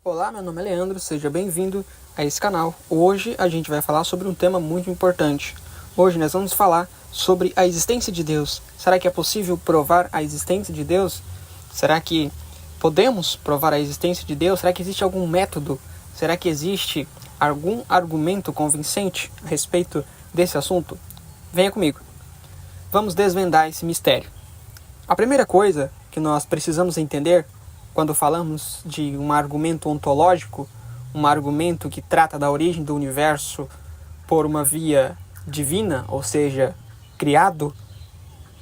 Olá, meu nome é Leandro, seja bem-vindo a esse canal. Hoje a gente vai falar sobre um tema muito importante. Hoje nós vamos falar sobre a existência de Deus. Será que é possível provar a existência de Deus? Será que podemos provar a existência de Deus? Será que existe algum método? Será que existe algum argumento convincente a respeito desse assunto? Venha comigo. Vamos desvendar esse mistério. A primeira coisa que nós precisamos entender quando falamos de um argumento ontológico, um argumento que trata da origem do universo por uma via divina, ou seja, criado,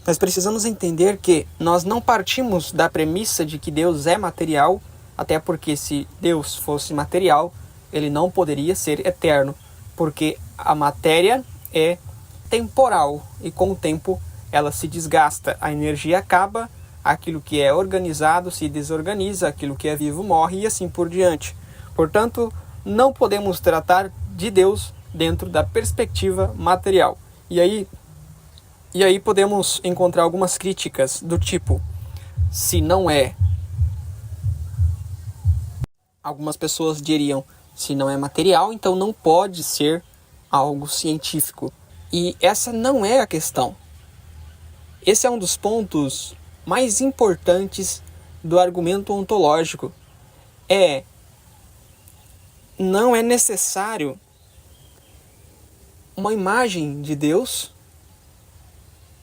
nós precisamos entender que nós não partimos da premissa de que Deus é material, até porque se Deus fosse material, ele não poderia ser eterno, porque a matéria é temporal e com o tempo ela se desgasta, a energia acaba, aquilo que é organizado se desorganiza, aquilo que é vivo morre e assim por diante. Portanto, não podemos tratar de Deus dentro da perspectiva material. E aí podemos encontrar algumas críticas do tipo, se não é... Algumas pessoas diriam, se não é material, então não pode ser algo científico. E essa não é a questão. Esse é um dos pontos mais importantes do argumento ontológico. Não é necessário uma imagem de Deus,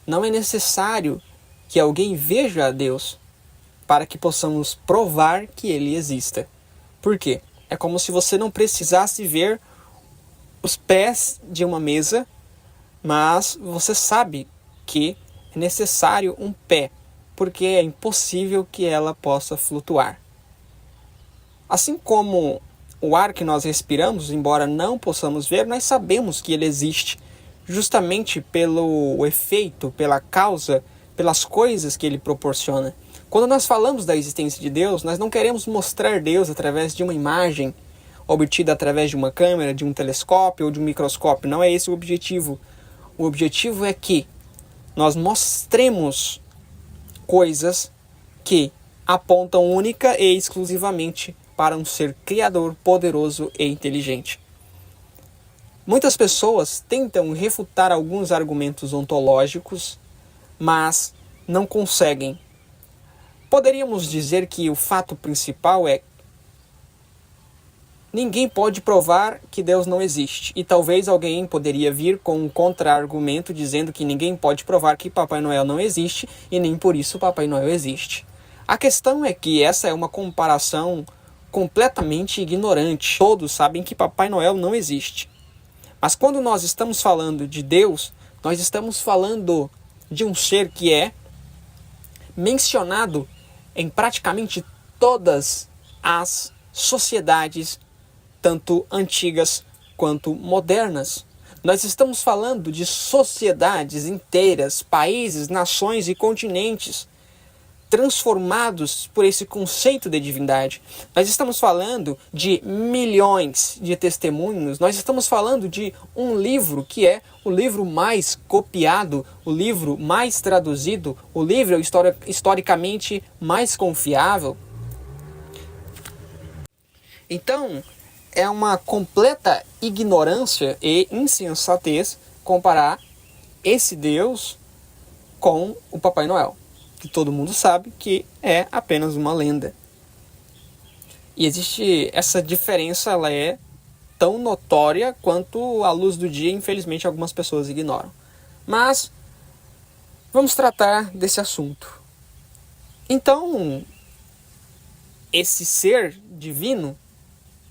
não é necessário que alguém veja a Deus para que possamos provar que ele exista. Por quê? É como se você não precisasse ver os pés de uma mesa, mas você sabe que é necessário um pé, porque é impossível que ela possa flutuar. Assim como o ar que nós respiramos, embora não possamos ver, nós sabemos que ele existe, justamente pelo efeito, pela causa, pelas coisas que ele proporciona. Quando nós falamos da existência de Deus, nós não queremos mostrar Deus através de uma imagem obtida através de uma câmera, de um telescópio ou de um microscópio. Não é esse o objetivo. O objetivo é que nós mostremos coisas que apontam única e exclusivamente para um ser criador, poderoso e inteligente. Muitas pessoas tentam refutar alguns argumentos ontológicos, mas não conseguem. Poderíamos dizer que o fato principal é: ninguém pode provar que Deus não existe. E talvez alguém poderia vir com um contra-argumento dizendo que ninguém pode provar que Papai Noel não existe e nem por isso Papai Noel existe. A questão é que essa é uma comparação completamente ignorante. Todos sabem que Papai Noel não existe. Mas quando nós estamos falando de Deus, nós estamos falando de um ser que é mencionado em praticamente todas as sociedades, tanto antigas quanto modernas. Nós estamos falando de sociedades inteiras, países, nações e continentes transformados por esse conceito de divindade. Nós estamos falando de milhões de testemunhos, nós estamos falando de um livro que é o livro mais copiado, o livro mais traduzido, o livro historicamente mais confiável. Então, é uma completa ignorância e insensatez comparar esse Deus com o Papai Noel, que todo mundo sabe que é apenas uma lenda. E existe essa diferença, ela é tão notória quanto a luz do dia, infelizmente algumas pessoas ignoram. Mas vamos tratar desse assunto. Então, esse ser divino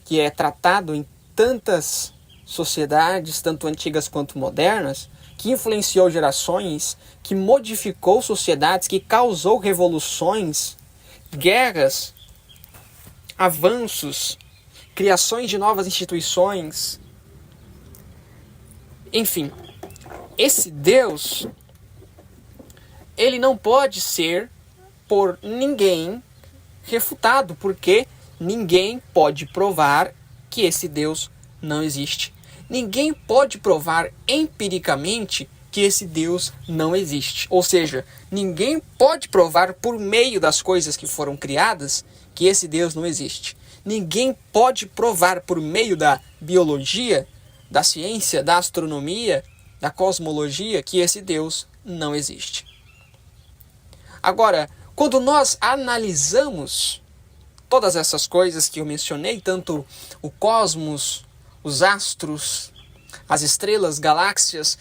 que é tratado em tantas sociedades, tanto antigas quanto modernas, que influenciou gerações, que modificou sociedades, que causou revoluções, guerras, avanços, criações de novas instituições. Enfim, esse Deus, ele não pode ser por ninguém refutado, porque ninguém pode provar que esse Deus não existe. Ninguém pode provar empiricamente que esse Deus não existe. Ou seja, ninguém pode provar por meio das coisas que foram criadas que esse Deus não existe. ninguém pode provar por meio da biologia, da ciência, da astronomia, da cosmologia, que esse Deus não existe. Agora, quando nós analisamos todas essas coisas que eu mencionei, tanto o cosmos, os astros, as estrelas, galáxias,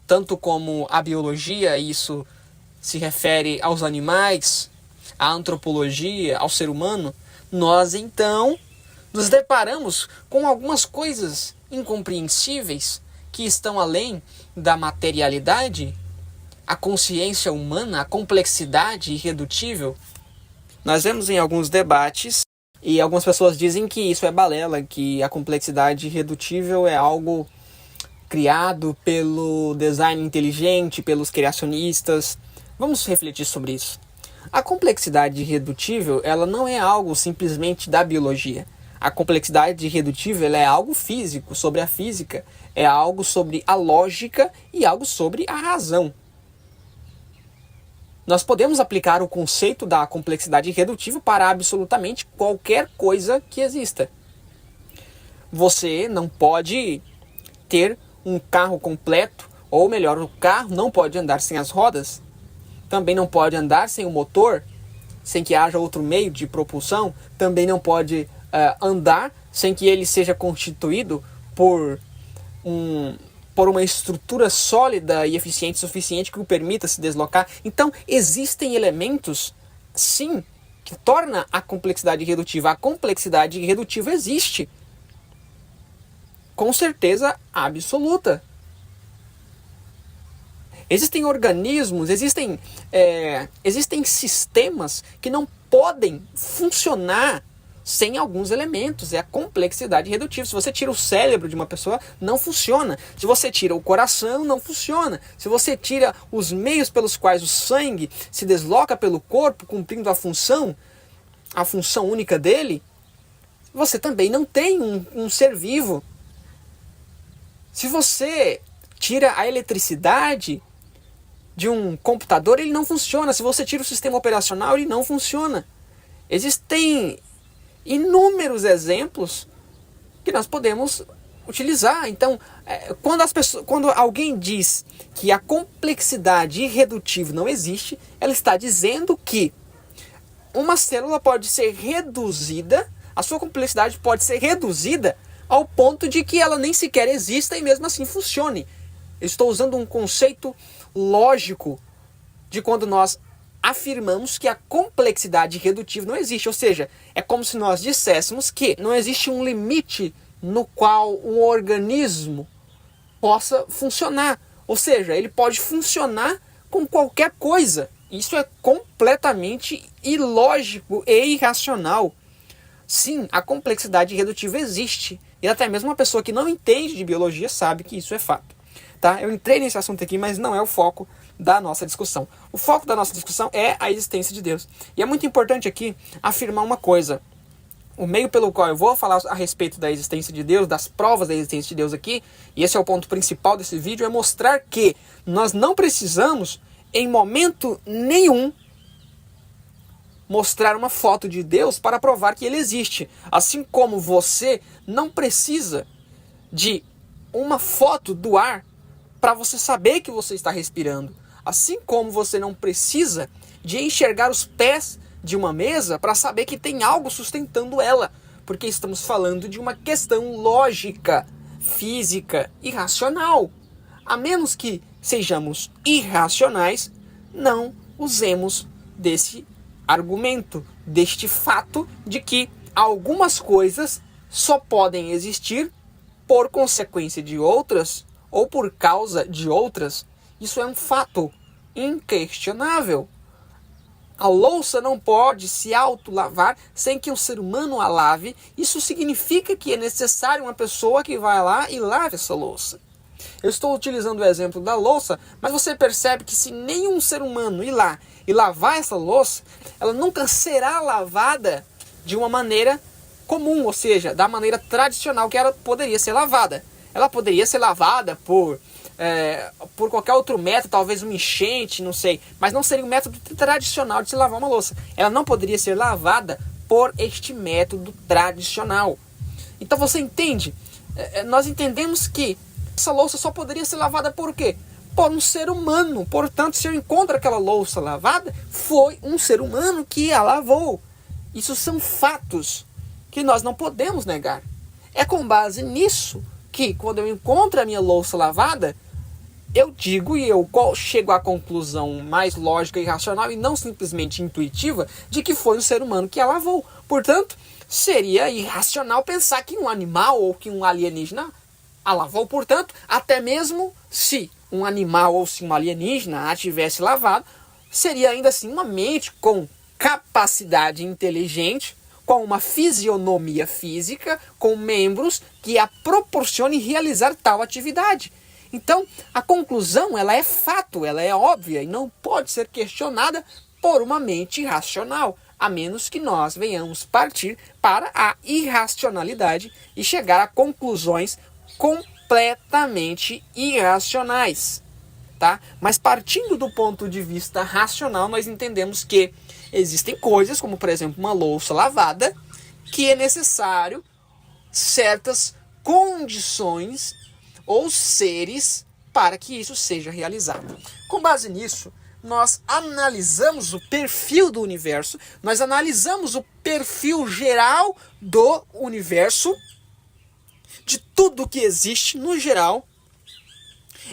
tanto como a biologia, isso se refere aos animais, à antropologia, ao ser humano, nós então nos deparamos com algumas coisas incompreensíveis que estão além da materialidade, a consciência humana, a complexidade irredutível. Nós vemos em alguns debates e algumas pessoas dizem que isso é balela, que a complexidade irredutível é algo criado pelo design inteligente, pelos criacionistas. Vamos refletir sobre isso. A complexidade irredutível, ela não é algo simplesmente da biologia. A complexidade irredutível, ela é algo físico, sobre a física. É algo sobre a lógica e algo sobre a razão. Nós podemos aplicar o conceito da complexidade irredutível para absolutamente qualquer coisa que exista. Você não pode ter um carro completo, ou melhor, o carro não pode andar sem as rodas, também não pode andar sem o motor, sem que haja outro meio de propulsão, também não pode andar sem que ele seja constituído por uma estrutura sólida e eficiente o suficiente que o permita se deslocar. Então, existem elementos, sim, que torna a complexidade irredutível. A complexidade irredutível existe. Com certeza absoluta. Existem organismos, existem sistemas que não podem funcionar sem alguns elementos. É a complexidade irredutível. Se você tira o cérebro de uma pessoa, não funciona. Se você tira o coração, não funciona. Se você tira os meios pelos quais o sangue se desloca pelo corpo, cumprindo a função única dele, você também não tem um ser vivo. Se você tira a eletricidade de um computador, ele não funciona. Se você tira o sistema operacional, ele não funciona. Existem inúmeros exemplos que nós podemos utilizar. Então, quando alguém diz que a complexidade irredutível não existe, ela está dizendo que uma célula pode ser reduzida, a sua complexidade pode ser reduzida ao ponto de que ela nem sequer exista e mesmo assim funcione. Eu estou usando um conceito lógico de quando nós afirmamos que a complexidade irredutível não existe. Ou seja, é como se nós disséssemos que não existe um limite no qual um organismo possa funcionar. Ou seja, ele pode funcionar com qualquer coisa. Isso é completamente ilógico e irracional. Sim, a complexidade irredutível existe. E até mesmo uma pessoa que não entende de biologia sabe que isso é fato. Tá? Eu entrei nesse assunto aqui, mas não é o foco da nossa discussão. O foco da nossa discussão é a existência de Deus. E é muito importante aqui afirmar uma coisa. O meio pelo qual eu vou falar a respeito da existência de Deus, das provas da existência de Deus aqui, e esse é o ponto principal desse vídeo, é mostrar que nós não precisamos, em momento nenhum, mostrar uma foto de Deus para provar que ele existe. Assim como você não precisa de uma foto do ar para você saber que você está respirando. Assim como você não precisa de enxergar os pés de uma mesa para saber que tem algo sustentando ela. Porque estamos falando de uma questão lógica, física e racional. A menos que sejamos irracionais, não usemos desse argumento, deste fato de que algumas coisas só podem existir por consequência de outras ou por causa de outras. Isso é um fato inquestionável. A louça não pode se autolavar sem que um ser humano a lave. Isso significa que é necessário uma pessoa que vai lá e lave essa louça. Eu estou utilizando o exemplo da louça, mas você percebe que se nenhum ser humano ir lá e lavar essa louça, ela nunca será lavada de uma maneira comum, ou seja, da maneira tradicional que ela poderia ser lavada. Ela poderia ser lavada por qualquer outro método, talvez uma enchente, não sei, mas não seria o método tradicional de se lavar uma louça. Ela não poderia ser lavada por este método tradicional. Então você entende? Nós entendemos que essa louça só poderia ser lavada por quê? Por um ser humano. Portanto, se eu encontro aquela louça lavada, foi um ser humano que a lavou. Isso são fatos que nós não podemos negar. É com base nisso que, quando eu encontro a minha louça lavada, eu digo e eu chego à conclusão mais lógica e racional e não simplesmente intuitiva de que foi um ser humano que a lavou. Portanto, seria irracional pensar que um animal ou que um alienígena a lavou. Portanto, até mesmo se um animal ou se um alienígena a tivesse lavado, seria ainda assim uma mente com capacidade inteligente, com uma fisionomia física, com membros que a proporcione realizar tal atividade. Então, a conclusão ela é fato, ela é óbvia e não pode ser questionada por uma mente racional, a menos que nós venhamos partir para a irracionalidade e chegar a conclusões completamente irracionais, tá? Mas partindo do ponto de vista racional, nós entendemos que existem coisas, como por exemplo uma louça lavada, que é necessário certas condições ou seres para que isso seja realizado. Com base nisso, nós analisamos o perfil do universo, nós analisamos o perfil geral do universo, de tudo que existe no geral,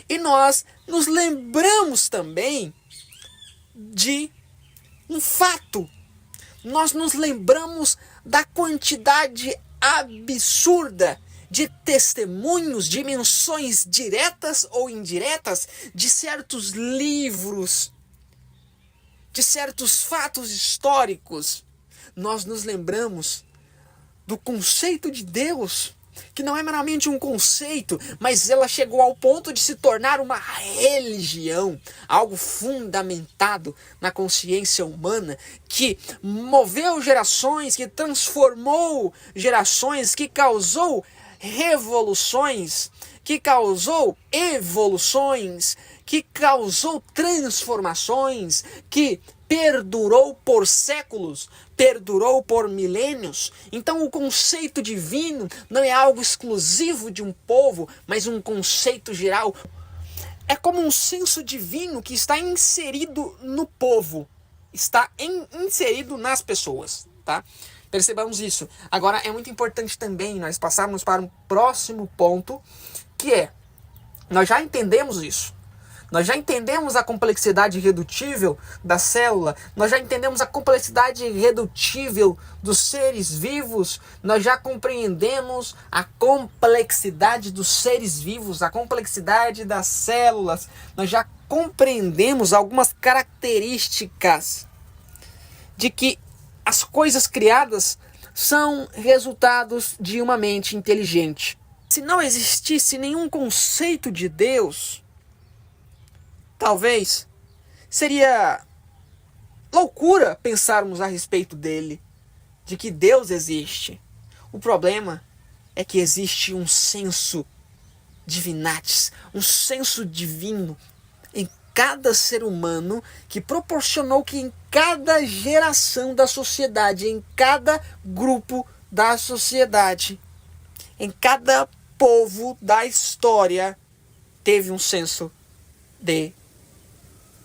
e nós nos lembramos também de um fato. Nós nos lembramos da quantidade absurda de testemunhos, de menções diretas ou indiretas de certos livros, de certos fatos históricos. Nós nos lembramos do conceito de Deus, que não é meramente um conceito, mas ela chegou ao ponto de se tornar uma religião, algo fundamentado na consciência humana, que moveu gerações, que transformou gerações, que causou revoluções, que causou evoluções, que causou transformações, que perdurou por séculos, perdurou por milênios. Então o conceito divino não é algo exclusivo de um povo, mas um conceito geral. É como um senso divino que está inserido no povo, está inserido nas pessoas, tá? Percebamos isso. Agora é muito importante também nós passarmos para um próximo ponto, que é, nós já entendemos isso. Nós já entendemos a complexidade irredutível da célula, nós já entendemos a complexidade irredutível dos seres vivos, nós já compreendemos a complexidade dos seres vivos, a complexidade das células, nós já compreendemos algumas características de que as coisas criadas são resultados de uma mente inteligente. Se não existisse nenhum conceito de Deus, talvez seria loucura pensarmos a respeito dele, de que Deus existe. O problema é que existe um senso divinatis, um senso divino em cada ser humano que proporcionou que em cada geração da sociedade, em cada grupo da sociedade, em cada povo da história, teve um senso de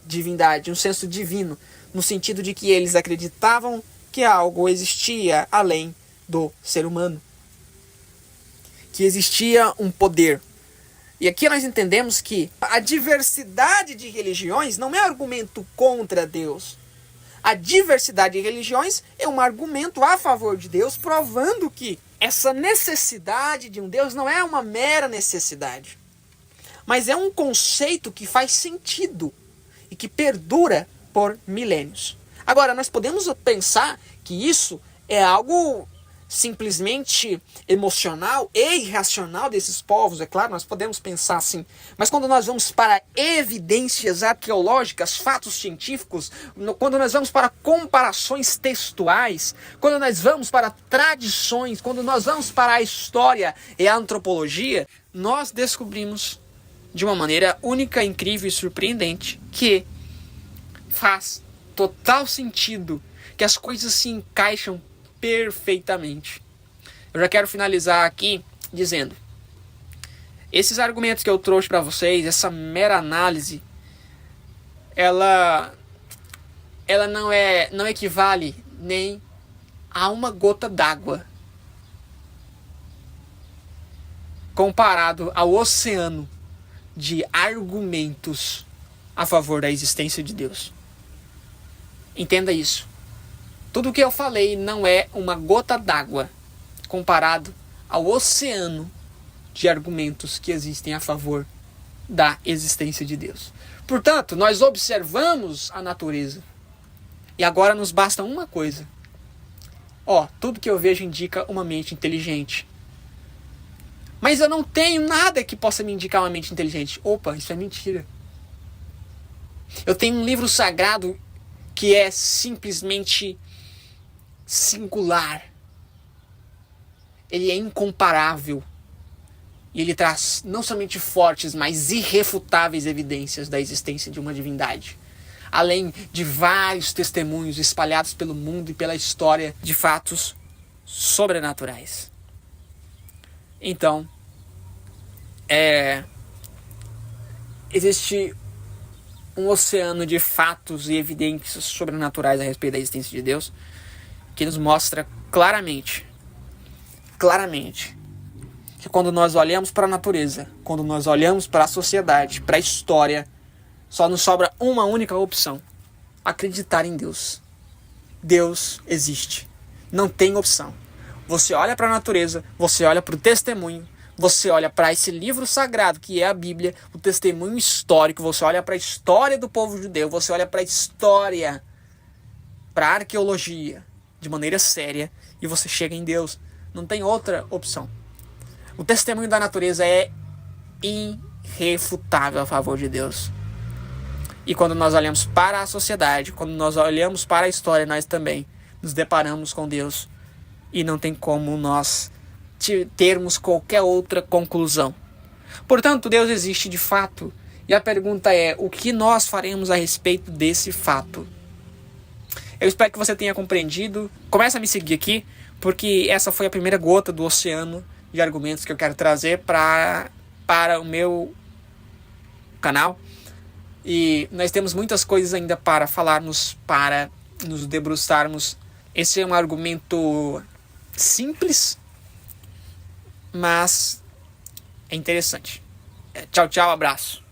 divindade, um senso divino, no sentido de que eles acreditavam que algo existia além do ser humano, que existia um poder. E aqui nós entendemos que a diversidade de religiões não é argumento contra Deus. A diversidade de religiões é um argumento a favor de Deus, provando que essa necessidade de um Deus não é uma mera necessidade, mas é um conceito que faz sentido e que perdura por milênios. Agora, nós podemos pensar que isso é algo simplesmente emocional e irracional desses povos, é claro, nós podemos pensar assim, mas quando nós vamos para evidências arqueológicas, fatos científicos, quando nós vamos para comparações textuais, quando nós vamos para tradições, quando nós vamos para a história e a antropologia, nós descobrimos de uma maneira única, incrível e surpreendente que faz total sentido, que as coisas se encaixam perfeitamente. Eu já quero finalizar aqui dizendo: esses argumentos que eu trouxe para vocês, essa mera análise, ela não equivale nem a uma gota d'água comparado ao oceano de argumentos a favor da existência de Deus. Entenda isso. Tudo o que eu falei não é uma gota d'água comparado ao oceano de argumentos que existem a favor da existência de Deus. Portanto, nós observamos a natureza e agora nos basta uma coisa. Tudo que eu vejo indica uma mente inteligente. Mas eu não tenho nada que possa me indicar uma mente inteligente. Opa, isso é mentira. Eu tenho um livro sagrado que é simplesmente singular. Ele é incomparável. E ele traz não somente fortes, mas irrefutáveis evidências da existência de uma divindade. Além de vários testemunhos espalhados pelo mundo e pela história de fatos sobrenaturais. Então, existe um oceano de fatos e evidências sobrenaturais a respeito da existência de Deus que nos mostra claramente, que quando nós olhamos para a natureza, quando nós olhamos para a sociedade, para a história, só nos sobra uma única opção: acreditar em Deus. Deus existe. Não tem opção. Você olha para a natureza, você olha para o testemunho, você olha para esse livro sagrado que é a Bíblia, o testemunho histórico, você olha para a história do povo judeu, você olha para a história, para a arqueologia, de maneira séria, e você chega em Deus. Não tem outra opção. O testemunho da natureza é irrefutável a favor de Deus. E quando nós olhamos para a sociedade, quando nós olhamos para a história, nós também nos deparamos com Deus. E não tem como nós termos qualquer outra conclusão. Portanto, Deus existe de fato. E a pergunta é: o que nós faremos a respeito desse fato? Eu espero que você tenha compreendido. Começa a me seguir aqui, porque essa foi a primeira gota do oceano de argumentos que eu quero trazer para o meu canal. E nós temos muitas coisas ainda para falarmos, para nos debruçarmos. Esse é um argumento simples, mas é interessante. Tchau, abraço.